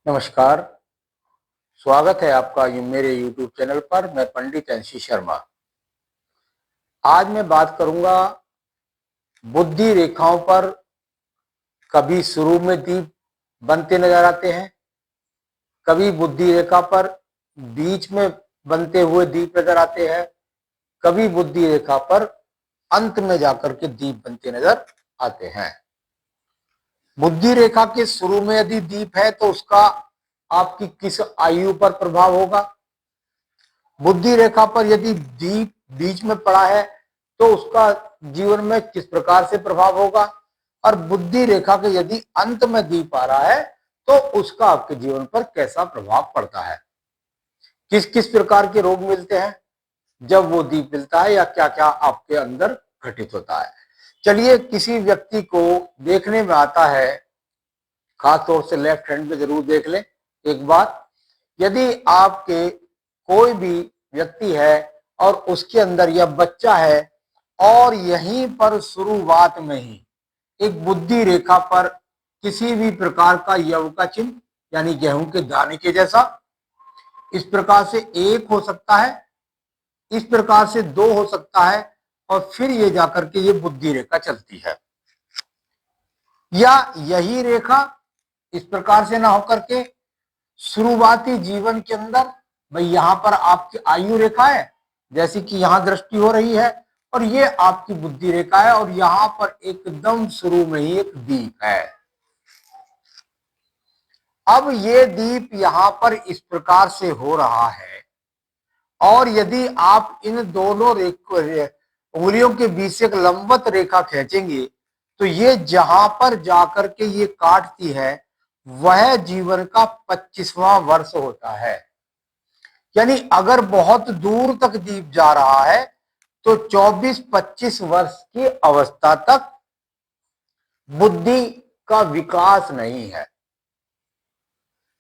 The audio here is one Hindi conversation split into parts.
नमस्कार। स्वागत है आपका मेरे YouTube चैनल पर। मैं पंडित एनसी शर्मा। आज मैं बात करूंगा बुद्धि रेखाओं पर। कभी शुरू में दीप बनते नजर आते हैं, कभी बुद्धि रेखा पर बीच में बनते हुए दीप नजर आते हैं, कभी बुद्धि रेखा पर अंत में जाकर के दीप बनते नजर आते हैं। बुद्धि रेखा के शुरू में यदि दीप है तो उसका आपकी किस आयु पर प्रभाव होगा। बुद्धि रेखा पर यदि दीप बीच में पड़ा है तो उसका जीवन में किस प्रकार से प्रभाव होगा, और बुद्धि रेखा के यदि अंत में दीप आ रहा है तो उसका आपके जीवन पर कैसा प्रभाव पड़ता है, किस किस प्रकार के रोग मिलते हैं जब वो दीप मिलता है, या क्या क्या आपके अंदर घटित होता है। चलिए, किसी व्यक्ति को देखने में आता है, खास तौर से लेफ्ट हैंड में जरूर देख लें एक बार। यदि आपके कोई भी व्यक्ति है और उसके अंदर यह बच्चा है और यहीं पर शुरुआत में ही एक बुद्धि रेखा पर किसी भी प्रकार का यव का चिन्ह, यानी गेहूं के दाने के जैसा, इस प्रकार से एक हो सकता है, इस प्रकार से दो हो सकता है, और फिर ये जाकर के ये बुद्धि रेखा चलती है। या यही रेखा इस प्रकार से ना होकर के शुरुआती जीवन के अंदर, भाई यहां पर आपकी आयु रेखा है, जैसे कि यहां दृष्टि हो रही है, और ये आपकी बुद्धि रेखा है, और यहां पर एकदम शुरू में ही एक दीप है। अब ये दीप यहां पर इस प्रकार से हो रहा है, और यदि आप इन दोनों उंगलियों के बीच से एक लंबवत रेखा खींचेंगे तो ये जहां पर जाकर के ये काटती है वह जीवन का 25वां वर्ष होता है। यानी अगर बहुत दूर तक दीप जा रहा है तो 24-25 वर्ष की अवस्था तक बुद्धि का विकास नहीं है।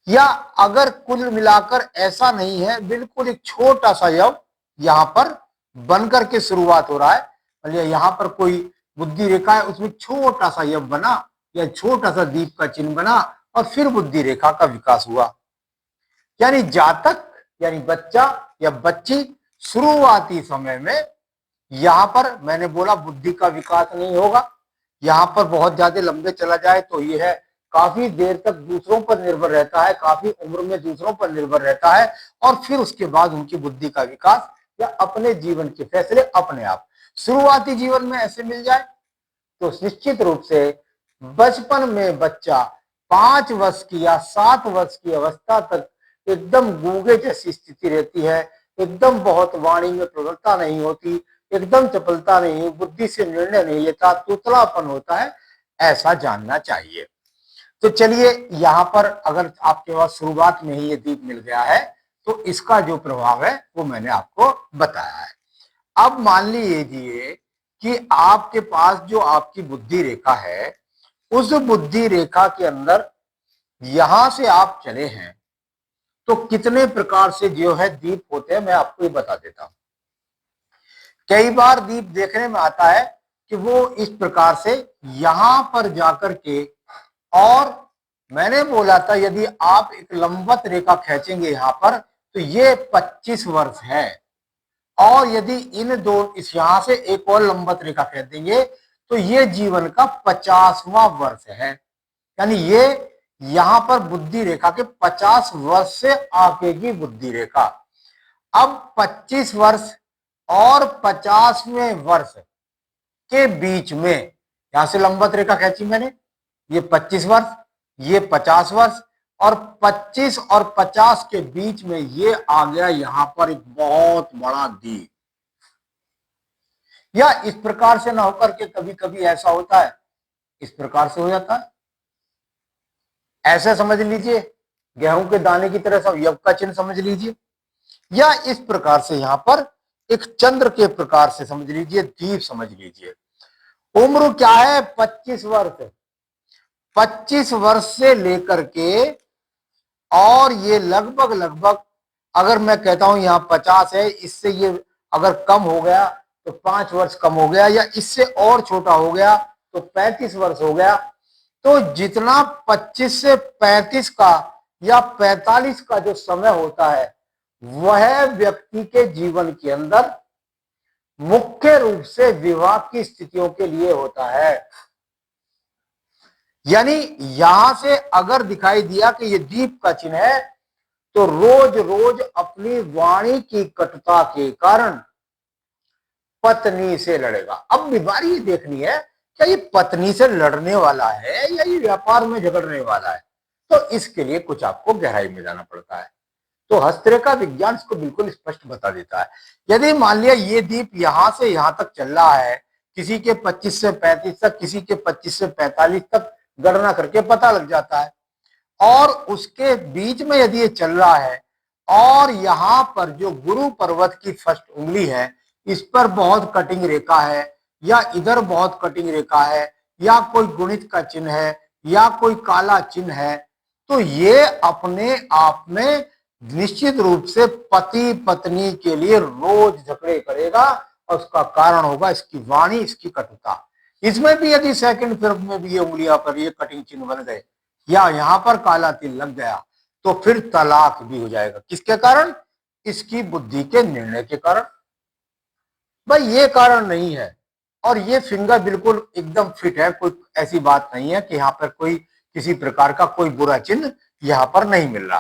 या अगर कुल मिलाकर ऐसा नहीं है, बिल्कुल एक छोटा सा यव यहां पर बनकर के शुरुआत हो रहा है, यहां पर कोई बुद्धि रेखा है, उसमें छोटा सा यव बना या छोटा सा दीप का चिन्ह बना और फिर बुद्धि रेखा का विकास हुआ। यानी जातक यानी बच्चा या बच्ची शुरुआती समय में यहां पर मैंने बोला बुद्धि का विकास नहीं होगा। यहां पर बहुत ज्यादा लंबे चला जाए तो यह है काफी देर तक दूसरों पर निर्भर रहता है, काफी उम्र में दूसरों पर निर्भर रहता है, और फिर उसके बाद उनकी बुद्धि का विकास या अपने जीवन के फैसले अपने आप। शुरुआती जीवन में ऐसे मिल जाए तो निश्चित रूप से बचपन में बच्चा 5 वर्ष की या 7 वर्ष की अवस्था तक एकदम गूंगे जैसी स्थिति रहती है, एकदम बहुत वाणी में प्रबलता नहीं होती, एकदम चपलता नहीं, बुद्धि से निर्णय नहीं लेता, तुतलापन होता है, ऐसा जानना चाहिए। तो चलिए, यहां पर अगर आपके पास शुरुआत में ही ये दीप मिल गया है तो इसका जो प्रभाव है वो मैंने आपको बताया है। अब मान लीजिए कि आपके पास जो आपकी बुद्धि रेखा है, उस बुद्धि रेखा के अंदर यहां से आप चले हैं तो कितने प्रकार से जो है दीप होते हैं मैं आपको ये बता देता हूं। कई बार दीप देखने में आता है कि वो इस प्रकार से यहां पर जाकर के, और मैंने बोला था यदि आप एक लंबवत रेखा खींचेंगे यहां पर तो ये 25 वर्ष है, और यदि इन दो इस यहां से एक और लंबवत रेखा खींच देंगे तो ये जीवन का 50वां वर्ष है। यानी ये यहां पर बुद्धि रेखा के 50 वर्ष से आगे की बुद्धि रेखा। अब 25 वर्ष और 50वें वर्ष के बीच में यहां से लंबवत रेखा खींची मैंने, ये 25 वर्ष, ये 50 वर्ष, और 25 और 50 के बीच में ये आ गया यहां पर एक बहुत बड़ा दीप। या इस प्रकार से ना होकर के कभी कभी ऐसा होता है, इस प्रकार से हो जाता है, ऐसे समझ लीजिए, गेहूं के दाने की तरह सब यव का चिन्ह समझ लीजिए, या इस प्रकार से यहां पर एक चंद्र के प्रकार से समझ लीजिए, दीप समझ लीजिए। उम्र क्या है? 25 वर्ष। 25 वर्ष से लेकर के, और ये लगभग लगभग अगर मैं कहता हूं यहां 50 है, इससे ये अगर कम हो गया तो 5 वर्ष कम हो गया, या इससे और छोटा हो गया तो 35 वर्ष हो गया। तो जितना 25 से 35 का या 45 का जो समय होता है वह व्यक्ति के जीवन के अंदर मुख्य रूप से विवाह की स्थितियों के लिए होता है। यानी यहां से अगर दिखाई दिया कि ये दीप का चिन्ह है, तो रोज रोज अपनी वाणी की कटुता के कारण पत्नी से लड़ेगा। अब बीमारी ये देखनी है, क्या ये पत्नी से लड़ने वाला है या ये व्यापार में झगड़ने वाला है, तो इसके लिए कुछ आपको गहराई में जाना पड़ता है। तो हस्तरेखा विज्ञान इसको बिल्कुल स्पष्ट बता देता है। यदि मान लिया ये दीप यहां से यहां तक चल रहा है, किसी के 25 से 35 तक, किसी के 25 से 45 तक, गणना करके पता लग जाता है। और उसके बीच में यदि ये चल रहा है और यहां पर जो गुरु पर्वत की फर्स्ट उंगली है, इस पर बहुत कटिंग रेखा है, या इधर बहुत कटिंग रेखा है, या कोई गुणित का चिन्ह है, या कोई काला चिन्ह है, तो ये अपने आप में निश्चित रूप से पति पत्नी के लिए रोज झगड़े करेगा, और उसका कारण होगा इसकी वाणी, इसकी कटुता। इसमें भी यदि सेकंड फिर में भी ये उंगलियां पर ये कटिंग चिन्ह बन गए या यहां पर काला तिल लग गया, तो फिर तलाक भी हो जाएगा। किसके कारण? इसकी बुद्धि के निर्णय के कारण। भाई ये कारण नहीं है, और ये फिंगर बिल्कुल एकदम फिट है, कोई ऐसी बात नहीं है कि यहाँ पर कोई किसी प्रकार का कोई बुरा चिन्ह यहां पर नहीं मिल रहा।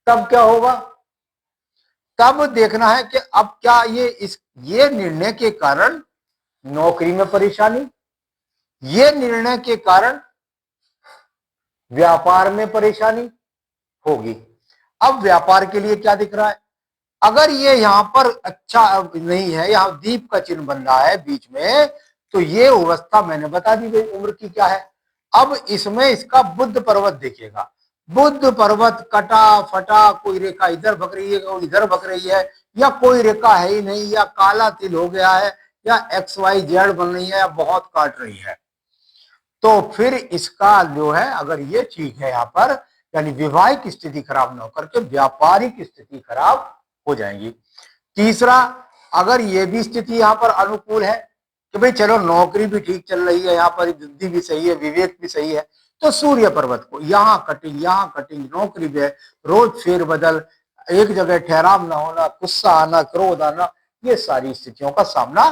तब क्या होगा? तब देखना है कि अब क्या ये निर्णय के कारण नौकरी में परेशानी, ये निर्णय के कारण व्यापार में परेशानी होगी। अब व्यापार के लिए क्या दिख रहा है? अगर ये यहां पर अच्छा नहीं है, यहां दीप का चिन्ह बन रहा है बीच में, तो ये अवस्था मैंने बता दी गई उम्र की क्या है। अब इसमें इसका बुध पर्वत देखिएगा, बुध पर्वत कटा फटा, कोई रेखा इधर भग रही है, कोई इधर भग रही है, या कोई रेखा है ही नहीं, या काला तिल हो गया है, या XYZ बन रही है, या बहुत काट रही है, तो फिर इसका जो है, अगर ये चीज है यहां पर, यानी विवाहिक स्थिति खराब ना होकर के व्यापारिक स्थिति खराब हो जाएंगी। तीसरा, अगर ये भी स्थिति यहां पर अनुकूल है कि भाई चलो नौकरी भी ठीक चल रही है, यहाँ पर बुद्धि भी सही है, विवेक भी सही है, तो सूर्य पर्वत को यहाँ कटिंग, नौकरी भी है, रोज फेरबदल, एक जगह ठहराव ना होना, गुस्सा आना, क्रोध आना, ये सारी स्थितियों का सामना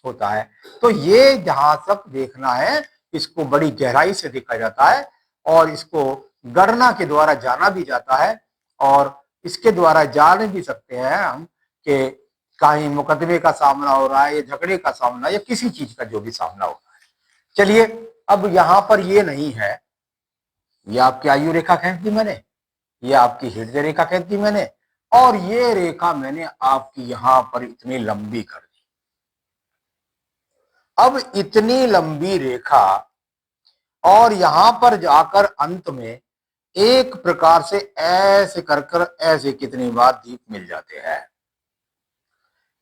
होता है। तो ये जहां तक देखना है, इसको बड़ी गहराई से देखा जाता है, और इसको गणना के द्वारा जाना भी जाता है, और इसके द्वारा जान भी सकते हैं हम कि कहीं मुकदमे का सामना हो रहा है, या झगड़े का सामना, या किसी चीज का जो भी सामना हो रहा है। चलिए, अब यहां पर ये नहीं है, ये आपकी आयु रेखा खींच दी मैंने, ये आपकी हृदय रेखा खींच दी मैंने, और ये रेखा मैंने आपकी यहां पर इतनी लंबी कर दी। अब इतनी लंबी रेखा, और यहां पर जाकर अंत में एक प्रकार से ऐसे कर ऐसे कितनी बार दीप मिल जाते हैं।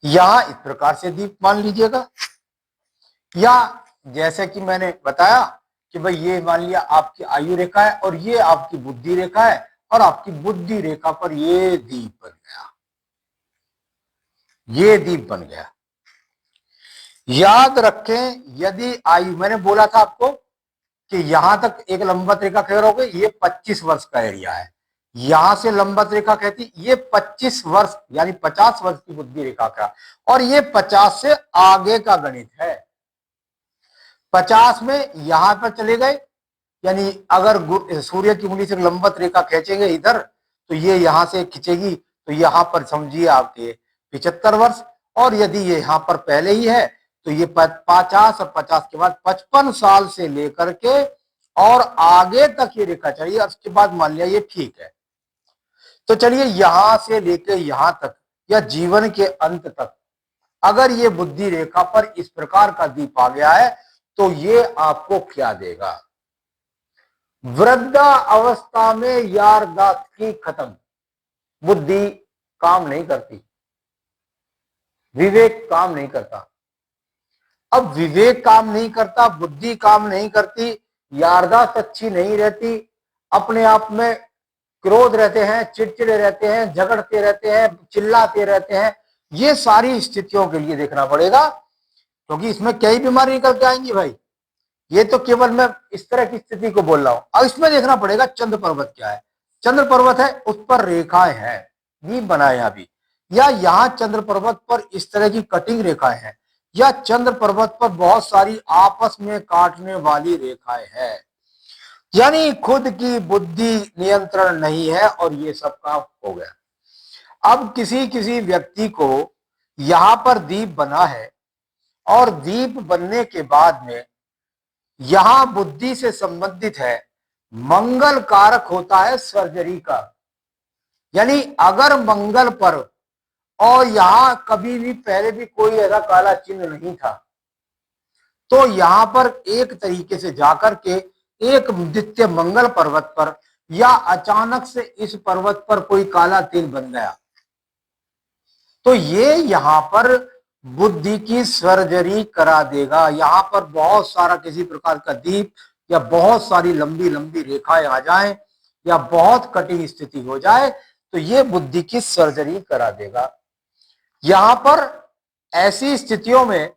यहां इस प्रकार से दीप मान लीजिएगा, या जैसे कि मैंने बताया कि भाई ये मान लिया आपकी आयु रेखा है, और ये आपकी बुद्धि रेखा है, और आपकी बुद्धि रेखा पर ये दीप बन गया, ये दीप बन गया। याद रखें, यदि आयु, मैंने बोला था आपको कि यहां तक एक लंबवत रेखा खैर हो गई, ये 25 वर्ष का एरिया है, यहां से लंबवत रेखा कहती, ये 25 वर्ष यानी 50 वर्ष की बुद्धि रेखा का, और ये 50 से आगे का गणित है। 50 में यहां पर चले गए, यानी अगर सूर्य की उंगली से लंबवत रेखा खींचेंगे इधर, तो ये यहां से खींचेगी, तो यहां पर समझिए आपके 75 वर्ष, और यदि ये यहां पर पहले ही है, तो ये 50, और 50 के बाद 55 साल से लेकर के और आगे तक ये रेखा चाहिए। उसके बाद मान लिया ये ठीक है, तो चलिए यहां से लेकर यहां तक, या जीवन के अंत तक, अगर ये बुद्धि रेखा पर इस प्रकार का दीप आ गया है, तो ये आपको क्या देगा? वृद्धा अवस्था में यारदाश्त खत्म, बुद्धि काम नहीं करती, विवेक काम नहीं करता। अब विवेक काम नहीं करता, बुद्धि काम नहीं करती, यारदाश्त अच्छी नहीं रहती, अपने आप में क्रोध रहते हैं, चिड़चिड़े रहते हैं, झगड़ते रहते हैं, चिल्लाते रहते हैं, ये सारी स्थितियों के लिए देखना पड़ेगा, क्योंकि इसमें कई बीमारी निकल के आएंगी भाई। ये तो केवल मैं इस तरह की स्थिति को बोल रहा हूं। अब इसमें देखना पड़ेगा चंद्र पर्वत क्या है। चंद्र पर्वत है, उस पर रेखाएं हैं, दीप बना है अभी, या यहाँ चंद्र पर्वत पर इस तरह की कटिंग रेखाएं हैं, या चंद्र पर्वत पर बहुत सारी आपस में काटने वाली रेखाएं हैं, यानी खुद की बुद्धि नियंत्रण नहीं है और ये सब काम हो गया। अब किसी किसी व्यक्ति को यहां पर दीप बना है और दीप बनने के बाद में यहां बुद्धि से संबंधित है, मंगल कारक होता है सर्जरी का, यानी अगर मंगल पर और यहां कभी भी पहले भी कोई ऐसा काला चिन्ह नहीं था, तो यहां पर एक तरीके से जाकर के एक द्वितीय मंगल पर्वत पर या अचानक से इस पर्वत पर कोई काला तिल बन गया, तो ये यहां पर बुद्धि की सर्जरी करा देगा। यहां पर बहुत सारा किसी प्रकार का दीप या बहुत सारी लंबी लंबी रेखाएं आ जाएं या बहुत कठिन स्थिति हो जाए, तो ये बुद्धि की सर्जरी करा देगा। यहां पर ऐसी स्थितियों में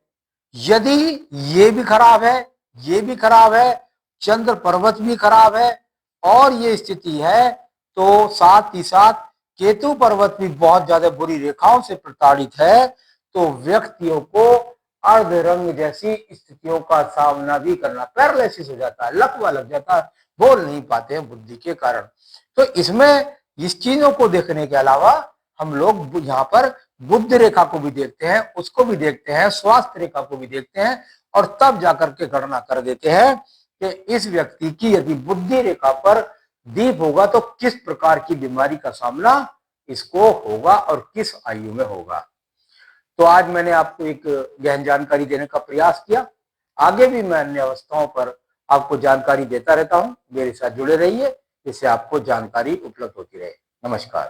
यदि ये भी खराब है, ये भी खराब है, चंद्र पर्वत भी खराब है और ये स्थिति है, तो साथ ही साथ केतु पर्वत भी बहुत ज्यादा बुरी रेखाओं से प्रताड़ित है, तो व्यक्तियों को अर्धरंग जैसी स्थितियों का सामना भी करना, पैरालिसिस हो जाता है, लकवा लग जाता है, बोल नहीं पाते हैं बुद्धि के कारण। तो इसमें इस चीजों को देखने के अलावा हम लोग यहाँ पर बुद्धि रेखा को भी देखते हैं, उसको भी देखते हैं, स्वास्थ्य रेखा को भी देखते हैं और तब जाकर के गणना कर देते हैं कि इस व्यक्ति की यदि बुद्धि रेखा पर दीप होगा तो किस प्रकार की बीमारी का सामना इसको होगा और किस आयु में होगा। तो आज मैंने आपको एक गहन जानकारी देने का प्रयास किया। आगे भी मैं अन्य अवस्थाओं पर आपको जानकारी देता रहता हूं। मेरे साथ जुड़े रहिए, जिससे आपको जानकारी उपलब्ध होती रहे। नमस्कार।